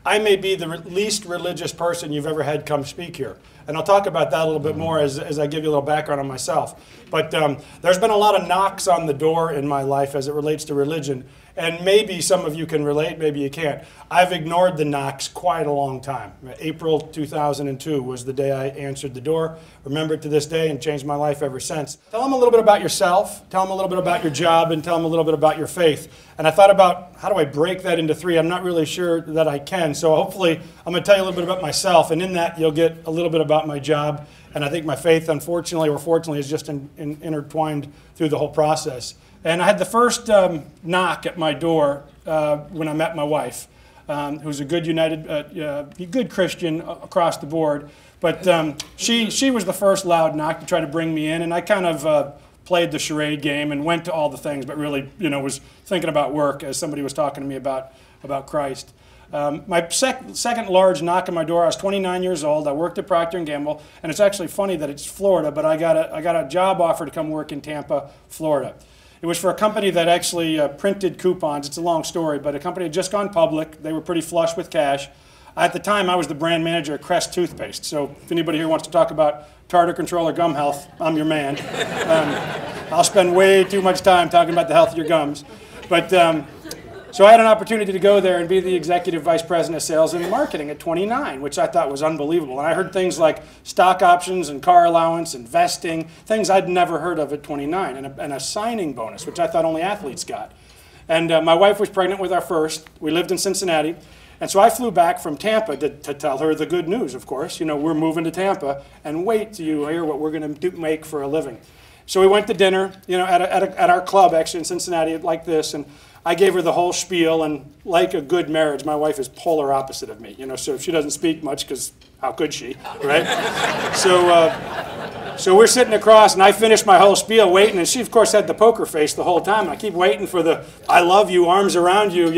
I may be the least religious person you've ever had come speak here. And I'll talk about that a little bit more as I give you a little background on myself. But there's been a lot of knocks on the door in my life as it relates to religion. And maybe some of you can relate, maybe you can't. I've ignored the knocks quite a long time. April 2002 was the day I answered the door. Remember it to this day and changed my life ever since. Tell them a little bit about yourself, tell them a little bit about your job, and tell them a little bit about your faith. And I thought about how do I break that into three. I'm not really sure that I can. So hopefully I'm going to tell you a little bit about myself. And in that you'll get a little bit about my job. And I think my faith, unfortunately or fortunately, is just intertwined through the whole process. And I had the first knock at my door when I met my wife, who's a good good Christian across the board. But she was the first loud knock to try to bring me in, and I kind of played the charade game and went to all the things, but really, was thinking about work as somebody was talking to me about Christ. My second large knock on my door, I was 29 years old. I worked at Procter & Gamble, and it's actually funny that it's Florida, but I got a job offer to come work in Tampa, Florida. It was for a company that actually printed coupons. It's a long story, but a company had just gone public. They were pretty flush with cash. At the time, I was the brand manager at Crest Toothpaste. So if anybody here wants to talk about tartar control or gum health, I'm your man. I'll spend way too much time talking about the health of your gums. But so I had an opportunity to go there and be the executive vice president of sales and marketing at 29, which I thought was unbelievable. And I heard things like stock options and car allowance and vesting, things I'd never heard of at 29, and a signing bonus, which I thought only athletes got. And my wife was pregnant with our first. We lived in Cincinnati. And so I flew back from Tampa to tell her the good news, of course. We're moving to Tampa, and wait till you hear what we're going to make for a living. So we went to dinner, at our club, actually, in Cincinnati, like this, and I gave her the whole spiel, and like a good marriage, my wife is polar opposite of me, so she doesn't speak much, because how could she, right? So we're sitting across, and I finished my whole spiel waiting, and she, of course, had the poker face the whole time, and I keep waiting for the, I love you, arms around you,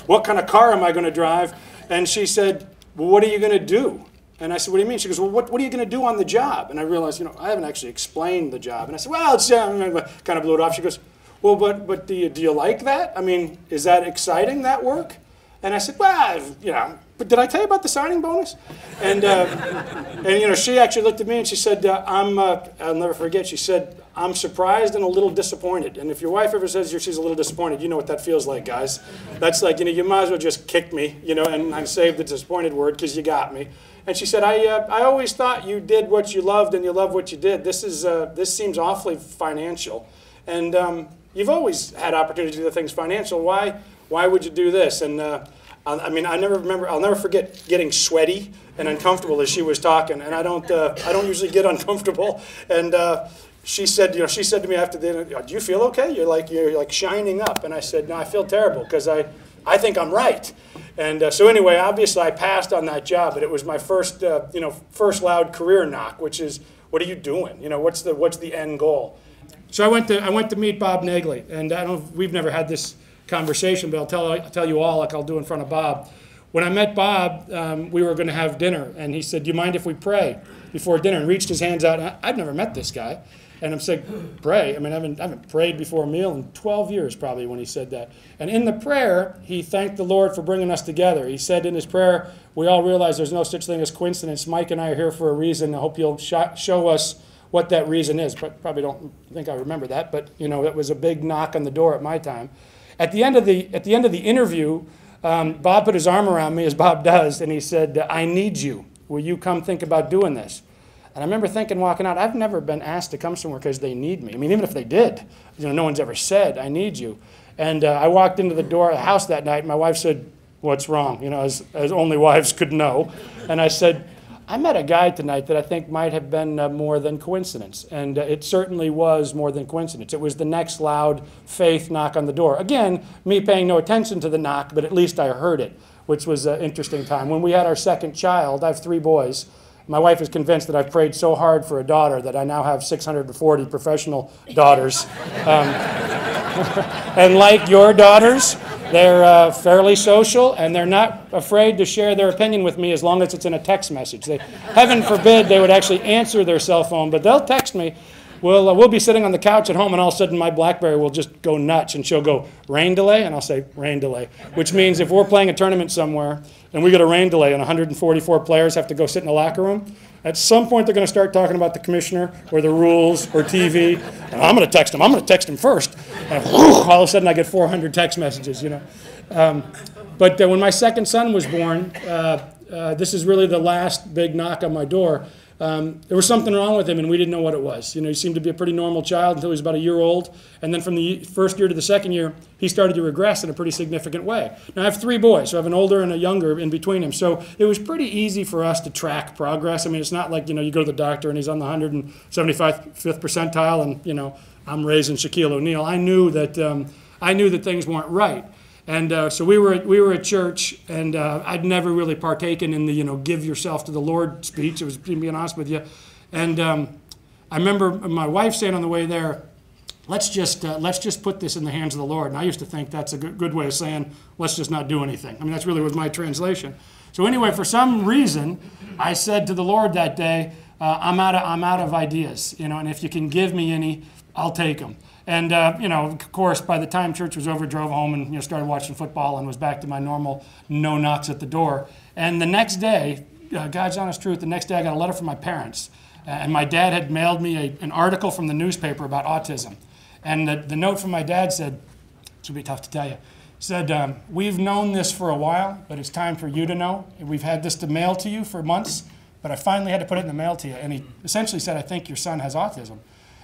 what kind of car am I going to drive? And she said, well, what are you going to do? And I said, what do you mean? She goes, well, what are you going to do on the job? And I realized, I haven't actually explained the job. And I said, well, it's, kind of blew it off. She goes, well, but do you like that? I mean, is that exciting, that work? And I said, well, but did I tell you about the signing bonus? And she actually looked at me and she said, I'll never forget, she said, I'm surprised and a little disappointed. And if your wife ever says she's a little disappointed, you know what that feels like, guys. That's like, you might as well just kick me, and I saved the disappointed word because you got me. And she said, I always thought you did what you loved and you loved what you did. This seems awfully financial. And you've always had opportunity to do the things financial. Why would you do this? And I'll never forget getting sweaty and uncomfortable as she was talking. And I don't usually get uncomfortable. And she said to me after the interview, do you feel okay? You're like shining up. And I said, no, I feel terrible because I think I'm right. And so anyway, obviously I passed on that job, but it was my first loud career knock, which is, what are you doing? What's the end goal? So I went to meet Bob Nagley, and we've never had this conversation, but I'll tell you all like I'll do in front of Bob. When I met Bob, we were going to have dinner, and he said, do you mind if we pray before dinner? And reached his hands out. And I'd never met this guy. And I'm saying, pray? I mean, I haven't prayed before a meal in 12 years probably when he said that. And in the prayer, he thanked the Lord for bringing us together. He said in his prayer, we all realize there's no such thing as coincidence. Mike and I are here for a reason. I hope you'll show us what that reason is. Probably don't think I remember that, but it was a big knock on the door at my time. At the end of the interview, Bob put his arm around me, as Bob does, and he said, I need you. Will you come think about doing this? And I remember thinking, walking out, I've never been asked to come somewhere because they need me. I mean, even if they did, no one's ever said, I need you. And I walked into the door of the house that night, and my wife said, what's wrong? As only wives could know. And I said, I met a guy tonight that I think might have been more than coincidence. And it certainly was more than coincidence. It was the next loud faith knock on the door. Again, me paying no attention to the knock, but at least I heard it, which was an interesting time. When we had our second child, I have 3 boys. My wife is convinced that I've prayed so hard for a daughter that I now have 640 professional daughters. And like your daughters, they're fairly social, and they're not afraid to share their opinion with me as long as it's in a text message. Heaven forbid they would actually answer their cell phone, but they'll text me. we'll be sitting on the couch at home, and all of a sudden my BlackBerry will just go nuts, and she'll go, rain delay? And I'll say, rain delay, which means if we're playing a tournament somewhere and we get a rain delay and 144 players have to go sit in the locker room, at some point they're going to start talking about the commissioner or the rules or TV, and I'm going to text him first. And all of a sudden I get 400 text messages, you know. But when my second son was born, this is really the last big knock on my door. There was something wrong with him, and we didn't know what it was. You know, he seemed to be a pretty normal child until he was about a year old, and then from the first year to the second year, he started to regress in a pretty significant way. Now, I have 3 boys, so I have an older and a younger in between him, so it was pretty easy for us to track progress. I mean, it's not like, you know, you go to the doctor and he's on the 175th percentile, and, you know, I'm raising Shaquille O'Neal. I knew that things weren't right. And so we were at church, and I'd never really partaken in the, you know, give yourself to the Lord speech. It was being honest with you. And I remember my wife saying on the way there, let's just put this in the hands of the Lord. And I used to think that's a good way of saying, let's just not do anything. I mean, that's really was my translation. So anyway, for some reason, I said to the Lord that day, I'm out of ideas, you know, and if you can give me any, I'll take them. And, you know, of course, by the time church was over, drove home and, you know, started watching football and was back to my normal no knocks at the door. And the next day, God's honest truth, the next day I got a letter from my parents. And my dad had mailed me an article from the newspaper about autism. And the note from my dad said, this will be tough to tell you, said, we've known this for a while, but it's time for you to know. We've had this to mail to you for months, but I finally had to put it in the mail to you. And he essentially said, I think your son has autism.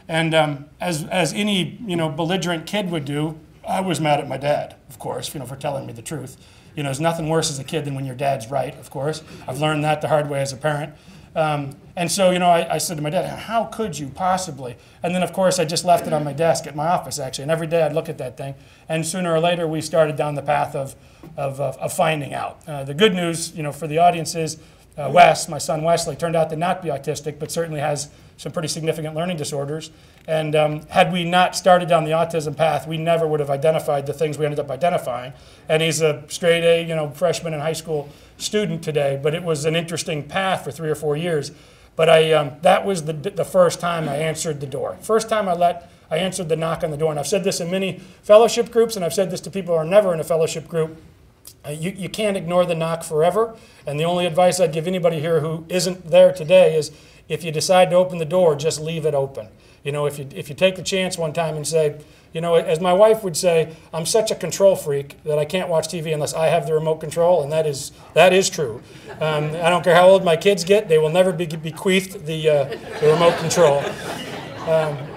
And as any, you know, belligerent kid would do, I was mad at my dad, of course, you know, for telling me the truth. You know, there's nothing worse as a kid than when your dad's right, of course. I've learned that the hard way as a parent. And so, you know, I said to my dad, how could you possibly? And then, of course, I just left it on my desk at my office, actually. And every day I'd look at that thing. And sooner or later, we started down the path of finding out. The good news, you know, for the audience is Wes, my son Wesley, turned out to not be autistic, but certainly has some pretty significant learning disorders. And had we not started down the autism path, we never would have identified the things we ended up identifying. And he's a straight A, you know, freshman in high school student today. But it was an interesting path for 3 or 4 years. But that was the first time I answered the door. First time I answered the knock on the door. And I've said this in many fellowship groups, and I've said this to people who are never in a fellowship group. You can't ignore the knock forever. And the only advice I'd give anybody here who isn't there today is, if you decide to open the door, just leave it open. You know, if you take the chance one time and say, you know, as my wife would say, I'm such a control freak that I can't watch TV unless I have the remote control, and that is true. I don't care how old my kids get; they will never be bequeathed the remote control.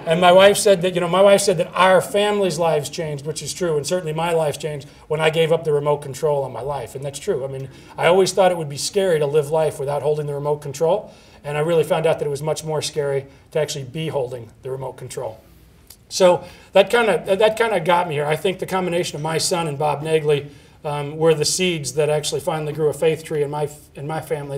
And my wife said that our family's lives changed, which is true, and certainly my life changed when I gave up the remote control on my life, and that's true. I mean, I always thought it would be scary to live life without holding the remote control, and I really found out that it was much more scary to actually be holding the remote control. So that kind of got me here. I think the combination of my son and Bob Nagley were the seeds that actually finally grew a faith tree in my family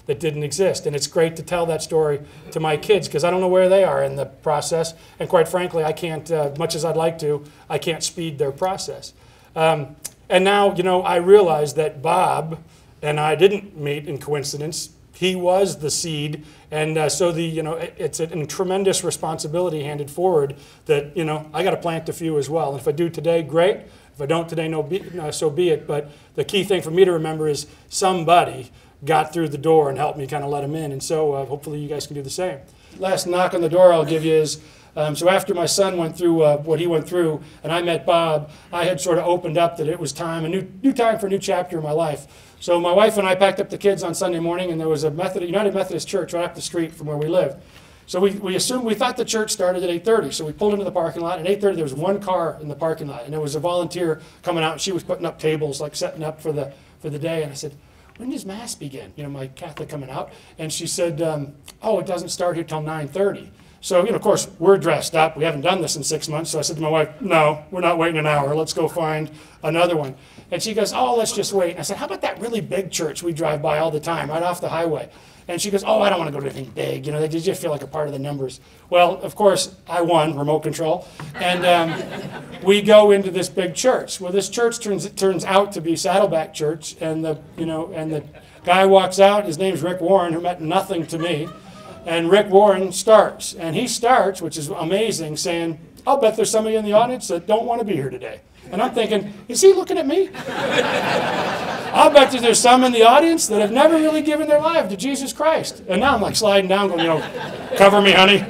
that didn't exist. And it's great to tell that story to my kids, because I don't know where they are in the process. And quite frankly, I can't, much as I'd like to, I can't speed their process. And now, you know, I realize that Bob and I didn't meet in coincidence. He was the seed. And so it's a tremendous responsibility handed forward that, you know, I got to plant a few as well. And if I do today, great. If I don't today, so be it. But the key thing for me to remember is somebody got through the door and helped me kind of let him in. And so hopefully you guys can do the same. Last knock on the door I'll give you is, so after my son went through what he went through and I met Bob, I had sort of opened up that it was time, a new time for a new chapter in my life. So my wife and I packed up the kids on Sunday morning, and there was a United Methodist church right up the street from where we lived. So we thought the church started at 8:30. So we pulled into the parking lot. At 8:30, there was one car in the parking lot, and there was a volunteer coming out, and she was putting up tables, like setting up for the day. And I said, when does Mass begin? You know, my Catholic coming out. And she said, oh, it doesn't start here till 9:30. So, you know, of course, we're dressed up. We haven't done this in 6 months. So I said to my wife, no, we're not waiting an hour. Let's go find another one. And she goes, oh, let's just wait. And I said, how about that really big church we drive by all the time, right off the highway? And she goes, oh, I don't want to go to anything big. You know, they just feel like a part of the numbers. Well, of course, I won remote control. And we go into this big church. Well, this church turns out to be Saddleback Church. And the guy walks out. His name's Whan, who meant nothing to me. And Rick Warren starts. And he starts, which is amazing, saying, I'll bet there's some of you in the audience that don't want to be here today. And I'm thinking, is he looking at me? I'll bet that there's some in the audience that have never really given their life to Jesus Christ. And now I'm like sliding down, going, cover me, honey.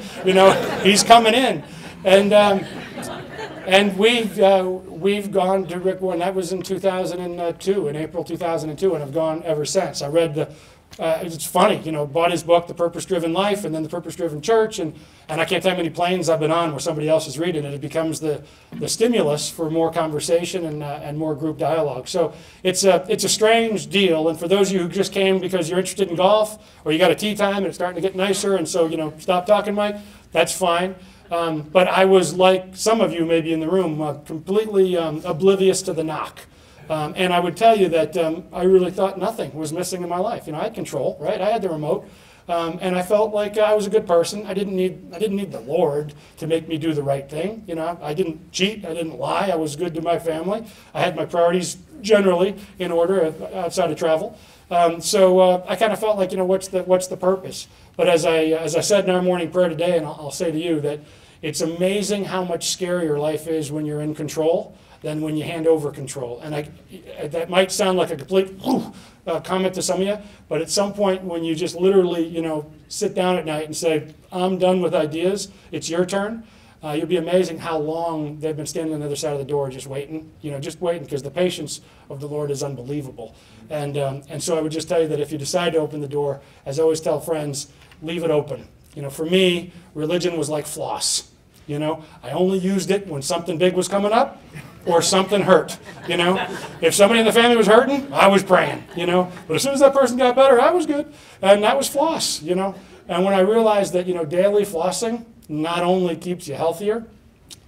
He's coming in. And we've gone to Rick Warren. That was in 2002, in April 2002, and I've gone ever since. I read it's funny, bought his book, The Purpose-Driven Life, and then The Purpose-Driven Church, and I can't tell how many planes I've been on where somebody else is reading it. It becomes the stimulus for more conversation and more group dialogue. So it's a strange deal, and for those of you who just came because you're interested in golf, or you got a tee time and it's starting to get nicer, and so, stop talking, Mike, that's fine. But I was like some of you maybe in the room, completely oblivious to the knock. And I would tell you that I really thought nothing was missing in my life. I had control, right? I had the remote, and I felt like I was a good person. I didn't need the Lord to make me do the right thing. I didn't cheat. I didn't lie. I was good to my family. I had my priorities generally in order outside of travel. So I kind of felt like, what's the purpose? But as I said in our morning prayer today, and I'll say to you that it's amazing how much scarier life is when you're in control than when you hand over control. And that might sound like a complete comment to some of you, but at some point when you just literally, sit down at night and say, I'm done with ideas, it's your turn, you'll be amazing how long they've been standing on the other side of the door just waiting, because the patience of the Lord is unbelievable. And so I would just tell you that if you decide to open the door, as I always tell friends, leave it open. For me, religion was like floss. I only used it when something big was coming up or something hurt. If somebody in the family was hurting, I was praying. But as soon as that person got better, I was good. And that was floss. And when I realized that, daily flossing not only keeps you healthier,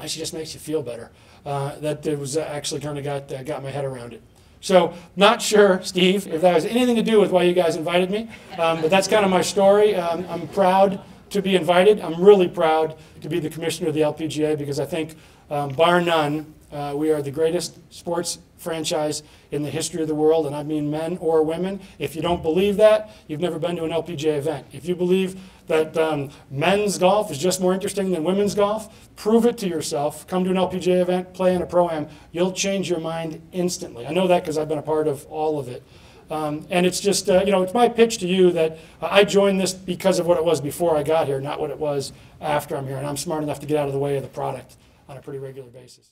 it just makes you feel better. That it was actually kind of got my head around it. So not sure, Steve, if that has anything to do with why you guys invited me, but that's kind of my story. I'm proud to be invited. I'm really proud to be the commissioner of the LPGA because I think, bar none, we are the greatest sports franchise in the history of the world, and I mean men or women. If you don't believe that, you've never been to an LPGA event. If you believe that men's golf is just more interesting than women's golf, prove it to yourself. Come to an LPGA event, play in a Pro-Am. You'll change your mind instantly. I know that because I've been a part of all of it. And it's just, it's my pitch to you that I joined this because of what it was before I got here, not what it was after I'm here. And I'm smart enough to get out of the way of the product on a pretty regular basis.